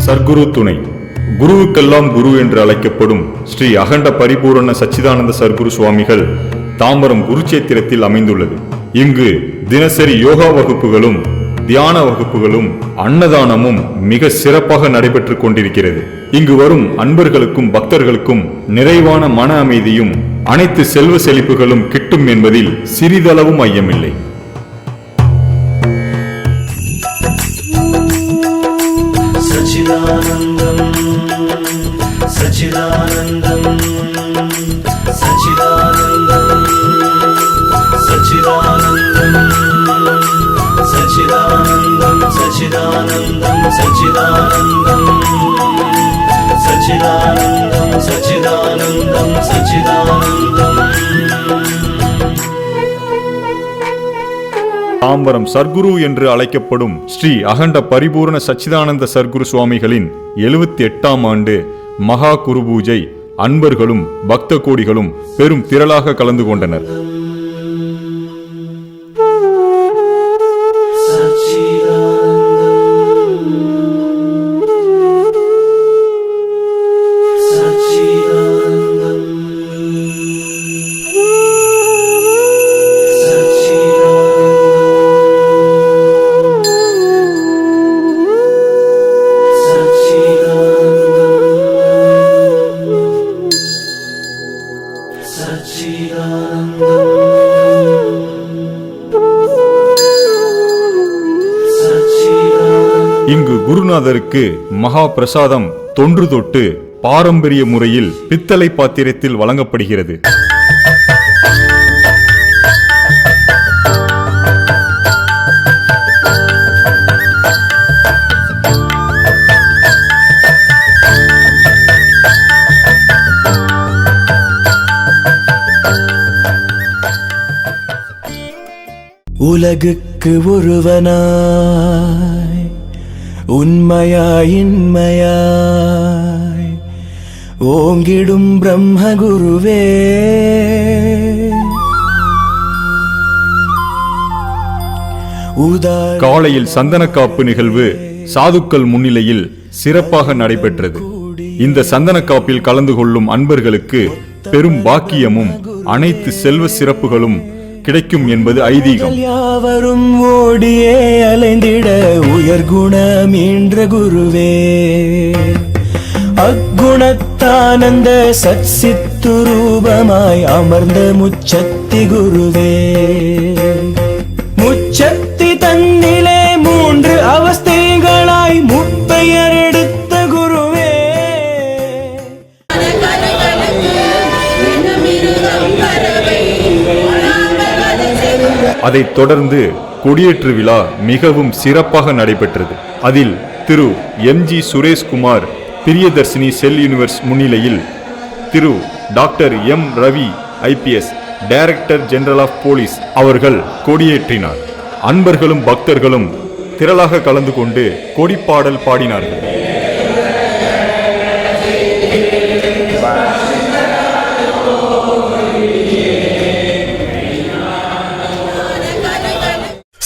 சர்க்குரு துணை. குருவுக்கெல்லாம் குரு என்று அழைக்கப்படும் ஸ்ரீ அகண்ட பரிபூரண சச்சிதானந்த சர்க்குரு சுவாமிகள் தாம்பரம் குருச்சேத்திரத்தில் அமைந்துள்ளது. இங்கு தினசரி யோகா வகுப்புகளும் தியான வகுப்புகளும் அன்னதானமும் மிக சிறப்பாக நடைபெற்றுக் கொண்டிருக்கிறது. இங்கு வரும் அன்பர்களுக்கும் பக்தர்களுக்கும் நிறைவான மன அமைதியும் அனைத்து செல்வ செழிப்புகளும் கிட்டும் என்பதில் சிறிதளவும் ஐயமில்லை. சச்சிதானந்தம் சச்சிதானந்தம் சச்சிதானந்தம் சச்சிதானந்தம் சச்சிதானந்தம் சச்சிதானந்தம் சச்சிதானந்தம் சச்சிதானந்தம் சச்சிதானந்தம் சச்சிதானந்தம். தாம்பரம் சர்க்குரு என்று அழைக்கப்படும் ஸ்ரீ அகண்ட பரிபூரண சச்சிதானந்த சர்க்குரு சுவாமிகளின் 78ஆம் ஆண்டு மகா குரு பூஜை அன்பர்களும் பக்த கோடிகளும் பெரும் திரளாக கலந்து கொண்டனர். இங்கு குருநாதருக்கு மகா பிரசாதம் தொன்று தொட்டு பாரம்பரிய முறையில் பித்தளை பாத்திரத்தில் வழங்கப்படுகிறது. உலகுக்கு ஒருவனாய் உண்மையாய் இன்மையாய் ஓங்கிடும் பிரம்மகுருவே, காலையில் சந்தனக்காப்பு நிகழ்வு சாதுக்கள் முன்னிலையில் சிறப்பாக நடைபெற்றது. இந்த சந்தனக்காப்பில் கலந்து கொள்ளும் அன்பர்களுக்கு பெரும் பாக்கியமும் அனைத்து செல்வ சிறப்புகளும் கிடைக்கும் என்பது ஐதீகம். யாவரும் ஓடியே அலைந்திட உயர்குணம் என்ற குருவே, அக்குணத்தானந்த சச்சித்துரூபமாய் அமர்ந்த முச்சத்தி குருவே, முச்சத்தி தன்னிலே 3 அவஸ்தைகளாய் முப்பெயர் எடுத்த குருவே. அதைத் தொடர்ந்து கொடியேற்று விழா மிகவும் சிறப்பாக நடைபெற்றது. அதில் திரு MG Sureshkumar Priyadharshini cell universe முன்னிலையில் திரு doctor M Ravi IPS director general of police அவர்கள் கொடியேற்றினார். அன்பர்களும் பக்தர்களும் திரளாக கலந்து கொண்டு கொடிப்பாடல் பாடினார்கள்.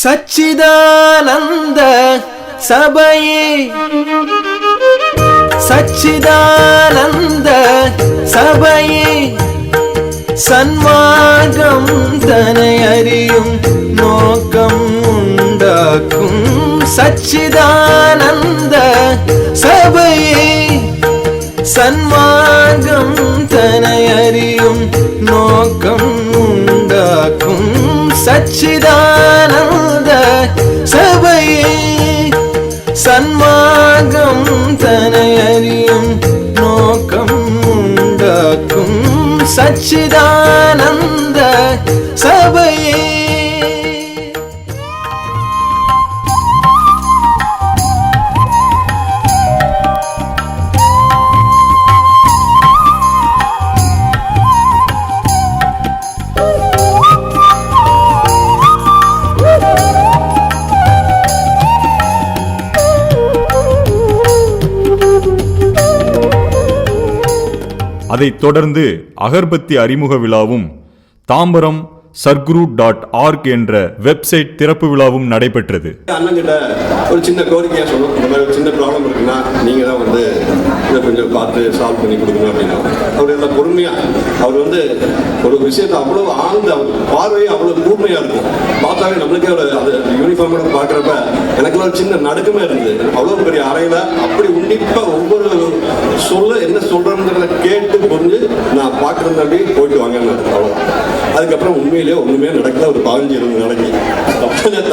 சச்சிதானந்த சபையே, சச்சிதானந்த சபையே, சன்மார்க்கம் தனை அறியும் நோக்கம் உண்டாக்கும் சச்சிதானந்த சபையே, சன்மார்க்கம் தனை அறியும் நோக்கம் உண்டாக்கும் சச்சிதானந்த சபையே, சன்மார்க்கம் தனை அறியும் நோக்கம் உண்டாக்கும் சச்சிதானந்த சபையே. அதைத் தொடர்ந்து அகர்பத்தி அறிமுக விழாவும் தாம்பரம் sarguru.org என்ற வெப்சைட் திறப்பு விழாவும் நடைபெற்றது. அண்ணன்கிட்ட ஒரு சின்ன கோரிக்கையா சொன்னோம், இந்த மாதிரி ஒரு சின்ன ப்ராப்ளம் இருக்குன்னா நீங்க தான் வந்து இதை கொஞ்சம் பார்த்து சால்வ் பண்ணி கொடுக்கணும் அப்படின்னா அவர் எல்லாம் பொறுமையா அவர் வந்து ஒரு விஷயத்தை அவ்வளவு ஆழ்ந்த பார்வையை அவ்வளவு கூர்மையா இருக்கும். பார்த்தாவே நம்மளுக்கே ஒரு அது யூனிஃபார்மோட பார்க்குறப்ப எனக்குள்ள ஒரு சின்ன நடுக்கமே இருந்தது. அவ்வளவு பெரிய அறையில அப்படி உன்னிப்பா ஒவ்வொரு சொல்ல என்ன சொல்றேங்கிறத கேட்டு புரிஞ்சு நான் பார்க்கறதாண்டி போயிட்டு வாங்கன்னு அவ்வளோ. அதுக்கப்புறம் உண்மையிலேயே ஒண்ணுமே நடக்கல. ஒரு 15-20 நாளைக்கு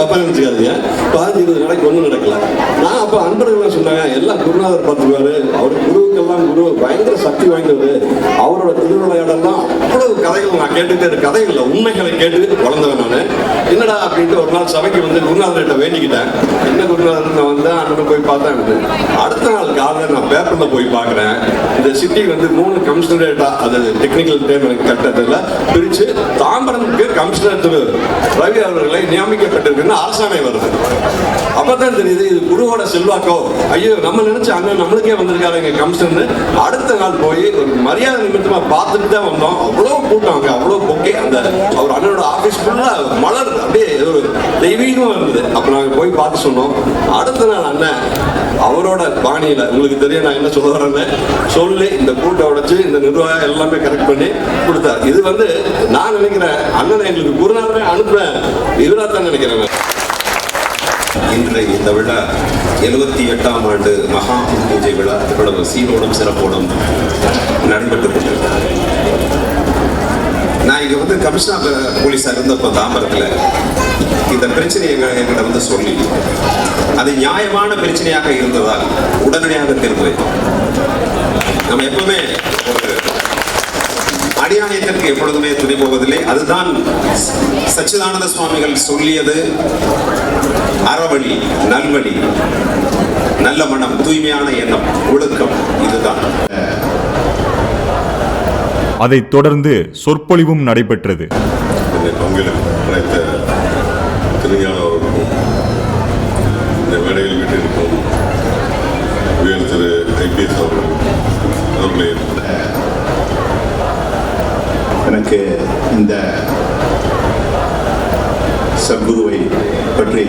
தப்பா நினைச்சுக்காதீங்க, 15-20 நாளைக்கு ஒன்றும் நடக்கல. நான் அப்போ அன்பர்கள்லாம் சொன்னாங்க, எல்லாம் குருநாதர் பார்த்துருவாரு, அவர் குருவுக்கெல்லாம் குரு பயங்கர சக்தி வாய்ந்தவர், அவரோட திருவிளையாடெல்லாம் அவ்வளவு கதைகள் நான் கேட்டுட்டு கதைகள்ல உண்மைகளை கேட்டு வளர்ந்தவன் நான். என்னடா அப்படின்ட்டு ஒரு நாள் சபைக்கு வந்து குருநாதர்கிட்ட வேண்டிக்கிட்டேன். என்ன குருநாதர் நான் வந்து அண்ணன் போய் பார்த்தேன். அடுத்த நாள் காலையில் நான் பேப்பர்ல போய் பார்க்குறேன், இந்த சிட்டி வந்து 3 கமிஷனரேட்டா, அது டெக்னிக்கல் டேம் எனக்கு கட்டத்தில் பிரித்து தாம்பரத்துக்கு கமிஷனர் திரு ரவி அவர்களை நியமிக்கப்பட்டிருக்குன்னு அரசாணை வருது. அப்பதான் தெரியுது இது குருவோட செல்வாக்கோ. ஐயோ, நம்ம நினைச்ச அண்ணன் நம்மளுக்கே வந்திருக்காரு எங்க கமிஷனர். அடுத்த நாள் போய் ஒரு மரியாதை நிமித்தமா பார்த்துட்டு தான் வந்தோம். அவ்வளோ கூட்டம் அங்கே, அவ்வளோ பொக்கே. அந்த அவர் அண்ணனோட ஆஃபீஸ் ஃபுல்லா மலர் அப்படியே ஒரு தெய்வீகமா இருந்தது. அப்போ நாங்கள் போய் பார்த்து சொன்னோம். அடுத்த நாள் அண்ணன் அவரோட பாணியில, உங்களுக்கு தெரியும் நான் என்ன சொல்ல வரேன்னு சொல்லி இந்த கூட்டம் உடைச்சு இந்த நிர்வாகம் எல்லாமே கரெக்ட் பண்ணி கொடுத்தார். இது வந்து நான் நினைக்கிறேன் அண்ணனை எங்களுக்கு குருநாதரே அனுப்புறேன் இவரா தான் நினைக்கிறேன். இன்று இந்த விழா 78ஆம் ஆண்டு மகா பூஜை விழா இவ்வளவு சீரோடும் சிறப்போடும் நடைபெற்றுக் கொண்டிருக்கிறார். நான் இங்க வந்து கமிஷனர் போலீஸார் இருந்தப்போ தாம்பரத்தில் இந்த பிரச்சனையை எங்கிட்ட வந்து சொல்லி அது நியாயமான பிரச்சனையாக இருந்ததால் உடனடியாக தீர்வு. நம்ம எப்பவுமே ஒரு அடியாயத்திற்கு எப்பொழுதுமே துணை போவதில்லை. அதுதான் சச்சிதானந்த சுவாமிகள் சொல்லியது, அறவழி, நல்வழி, நல்ல மனம், தூய்மையான எண்ணம், ஒழுக்கம். இதுதான். அதைத் தொடர்ந்து சொற்பொழிவும் நடைபெற்றது. இந்த வேலையில் விட்டிருக்கும் உயர் திரு ஐபிஎஸ் அவர்களே, எனக்கு இந்த சத்குருவை பற்றி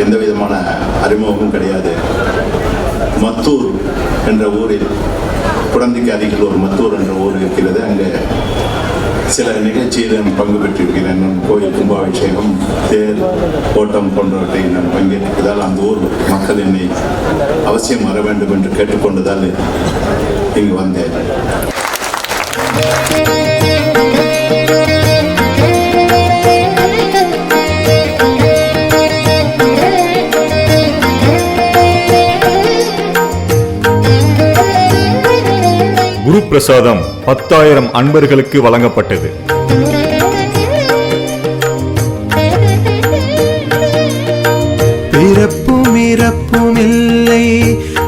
எந்த விதமான அறிமுகமும் கிடையாது. மத்தூர் என்ற ஊரில், குடந்தைக்கு அருகில் ஒரு மத்தூர் என்ற ஊர் இருக்கிறது. அங்கே சில நிகழ்ச்சியில் பங்கு பெற்றிருக்கிறேன். கோயில் கும்பாபிஷேகம், தேர் ஓட்டம் போன்றவற்றை நான் பங்கேற்றதால் அந்த ஊர் மக்கள் என்னை அவசியம் வர வேண்டும் என்று கேட்டுக்கொண்டதால் இங்கு வந்தேன். குரு பிரசாதம் 10,000 அன்பர்களுக்கு வழங்கப்பட்டது. பிறப்பும் இறப்பும் இல்லை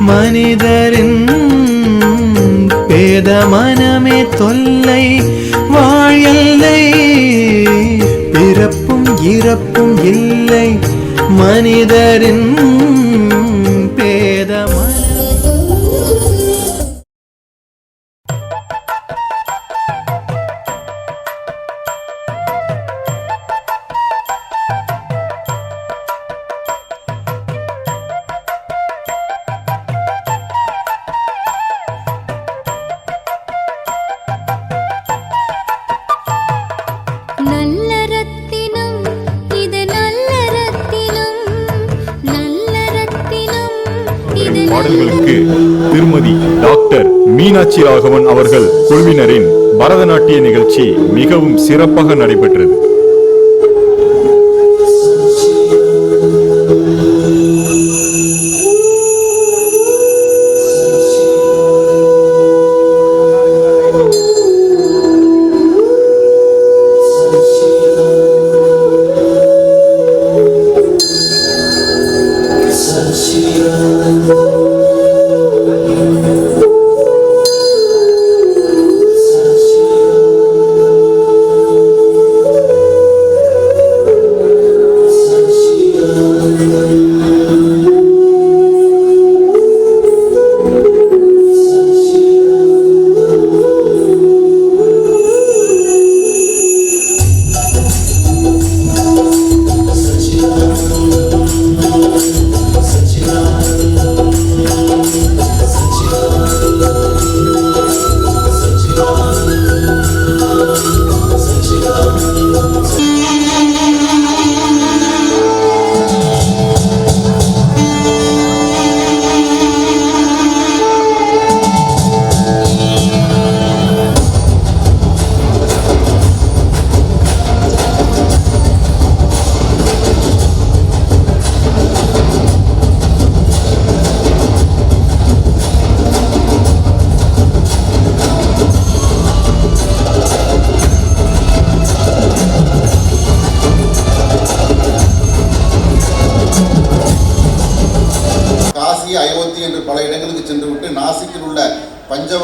மனிதரின், பேத மனமே தொல்லை வாழலை. பிறப்பும் இறப்பும் இல்லை மனிதரின், பேத பாடல்களுக்கு திருமதி டாக்டர் மீனாட்சி ராகவன் அவர்கள் குழுவினரின் பரதநாட்டிய நிகழ்ச்சி மிகவும் சிறப்பாக நடைபெற்றது.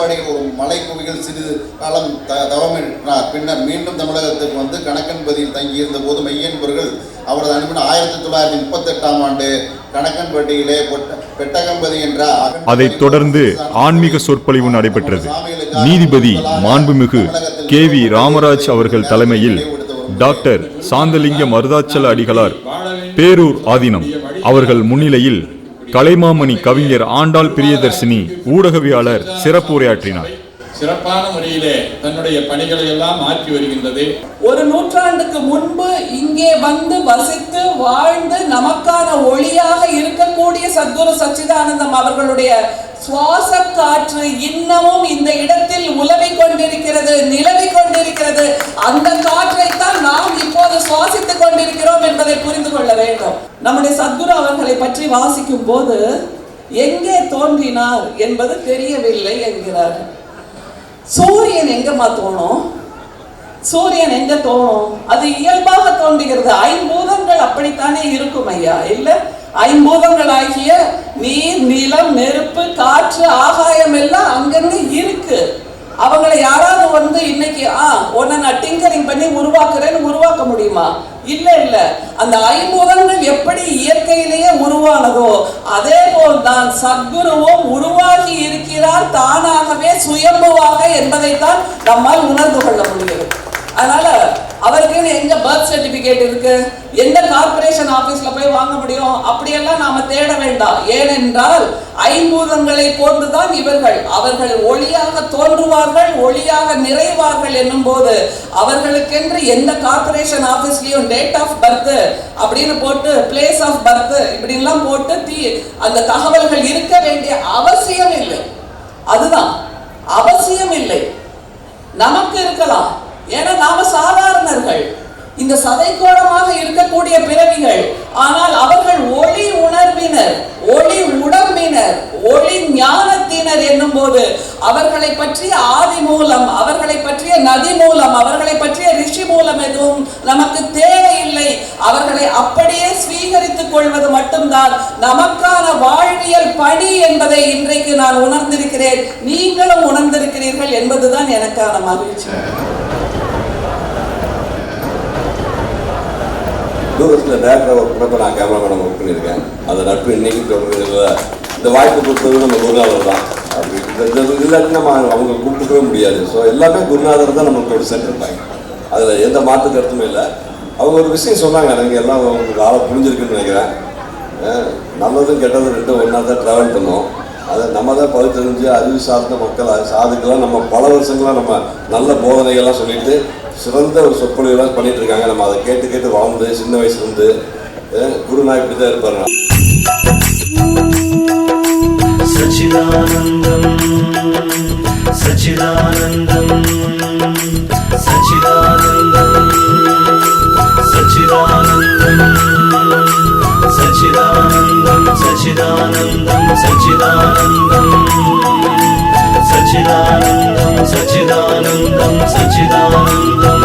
மானந்தவாடியில் ஒரு மலை குவிகள் சிறிது காலம் தவமிட்டார். பின்னர் மீண்டும் தமிழகத்துக்கு வந்து கணக்கன்பதியில் தங்கியிருந்த போது மெய்யன்பர்கள் அவரது அனுப்பின 1938ஆம் ஆண்டு கணக்கன்பட்டியிலே பெட்டகம்பதி என்ற அதைத் தொடர்ந்து ஆன்மீக சொற்பொழிவு நடைபெற்றது. நீதிபதி மாண்புமிகு KV ராமராஜ் அவர்கள் தலைமையில் டாக்டர் சாந்தலிங்க மருதாச்சல அடிகளார், பேரூர் ஆதீனம் அவர்கள் முன்னிலையில் கலைமாமணி கவிஞர் ஆண்டாள் பிரியதர்சினி ஊடகவியாளர் சிறப்பு உரையாற்றினார். சிறப்பான முறையிலே தன்னுடைய பணிகளை எல்லாம் ஆற்றி வருகின்றது. ஒரு நூற்றாண்டுக்கு முன்பு இங்கே வந்து வசித்து வாழ்ந்து நமக்கான ஒளியாக இருக்கக்கூடிய சத்குரு சச்சிதானந்தம் அவர்களுடைய சுவாச காற்று இன்னமும் இந்த இடத்தில் உலவிக் கொண்டிருக்கிறது, நிலவிக் கொண்டிருக்கிறது. அந்த காற்றைத்தான் நாம் இப்போது சுவாசித்துக் கொண்டிருக்கிறோம் என்பதை புரிந்து கொள்ள வேண்டும். நம்முடைய சத்குரு அவர்களை பற்றி வாசிக்கும் போது எங்கே தோன்றினார் என்பது தெரியவில்லை என்கிறார். சூரியன் எங்கம்மா தோணும்? சூரியன் எங்க தோணும்? அது இயல்பாக தோன்றுகிறது. ஐம்பூதங்கள் அப்படித்தானே இருக்கும் ஐயா, இல்ல? ஐம்பூதங்கள் ஆகிய நீர், நிலம், நெருப்பு, காற்று, ஆகாயம் எல்லாம் அங்கிருந்து இருக்கு. அவங்களை யாராவது வந்து இன்னைக்கு உன்னை நான் டிங்கரிங் பண்ணி உருவாக்குறேன்னு உருவாக்க முடியுமா? இல்ல இல்ல. அந்த ஐம்பூதங்கள் எப்படி இயற்கையிலேயே உருவானதோ அதே போல்தான் சத்குருவும் உருவாகி இருக்கிறார் தானாகவே சுயம்புவாக என்பதைத்தான் நம்மால் உணர்ந்து கொள்ள முடியும். அதனால அவருக்கு எங்க பர்த் சர்டிபிகேட் இருக்கு, எந்த கார்பரேஷன் ஆபீஸ்ல போய் வாங்க முடியும் அப்படியெல்லாம் நாம தேட வேண்டாம். ஏனென்றால் ஐம்பூதங்களை போன்றுதான் இவர்கள். அவர்கள் ஒளியாக தோன்றுவார்கள், ஒளியாக நிறைவார்கள் என்னும் போது அவர்களுக்கென்று எந்த கார்பரேஷன் ஆபீஸ்லயும் டேட் ஆஃப் பர்த் அப்படின்னு போட்டு பிளேஸ் ஆஃப் பர்த் இப்படிலாம் போட்டு அந்த தகவல்கள் இருக்க வேண்டிய அவசியம் இல்லை. அதுதான் அவசியம் இல்லை. நமக்கு இருக்கலாம், ஏன்னா நாம சாதாரணர்கள், இந்த சதைக்கோளமாக இருக்கக்கூடிய பிறவிகள். ஆனால் அவர்கள் ஒளி உணர்வினர், ஒளி உடம்பினர், ஒளி ஞானத்தினர் என்னும் போது அவர்களை பற்றிய ஆதி மூலம், அவர்களை பற்றிய நதி மூலம், அவர்களை பற்றிய ரிஷி மூலம் எதுவும் நமக்கு தேவையில்லை. அவர்களை அப்படியே ஸ்வீகரித்துக் கொள்வது மட்டும்தான் நமக்கான வாழ்வியல் பணி என்பதை இன்றைக்கு நான் உணர்ந்திருக்கிறேன். நீங்களும் உணர்ந்திருக்கிறீர்கள் என்பதுதான் எனக்கான மகிழ்ச்சி. தூரத்தில் டேரக்டராக ஒர்க் பண்ணப்போ நான் கேமராமேன் ஒர்க் பண்ணியிருக்கேன். அந்த நட்பு இன்னைக்கு தொடர்ந்து இந்த வாய்ப்பு கொடுத்தது நம்ம குருநாதர் தான். அப்படி இல்லாட்டி நம்ம அவங்க கூப்பிட்டுக்கவே முடியாது. ஸோ எல்லாமே குருநாதர் தான் நம்மளோட சென்டர் பாயிண்ட். அதில் எந்த மாற்று கருத்துமே இல்லை. அவங்க ஒரு விஷயம் சொன்னாங்க, எனக்கு எல்லாம் அவங்களுக்கு ஆளை புரிஞ்சிருக்குன்னு நினைக்கிறேன். நல்லதும் கெட்டதும் ரெண்டும் ஒன்றா தான் ட்ராவல் பண்ணோம். அதை நம்ம தான் பகுத்தறிஞ்சு அறிவு சார்ந்த மக்கள் சாதுக்கெல்லாம் நம்ம பல வருஷங்களாக நம்ம நல்ல போதனைகள்லாம் சொல்லிட்டு சிறந்த ஒரு சொற்பொழிவுலாம் பண்ணிட்டு இருக்காங்க. நம்ம அதை கேட்டு கேட்டு வாழ்ந்து சின்ன வயசுலேருந்து குருநாய் இப்படி தான் இருப்பாரு. சச்சிதானந்தம் சச்சிதானந்தம் சச்சிதானந்தம் சச்சிதானந்தம் சச்சிதானந்தம் சச்சிதானந்தம் சச்சிதானந்தம் சச்சிதானந்தம் சச்சிதானந்தம் சச்சிதானந்தம்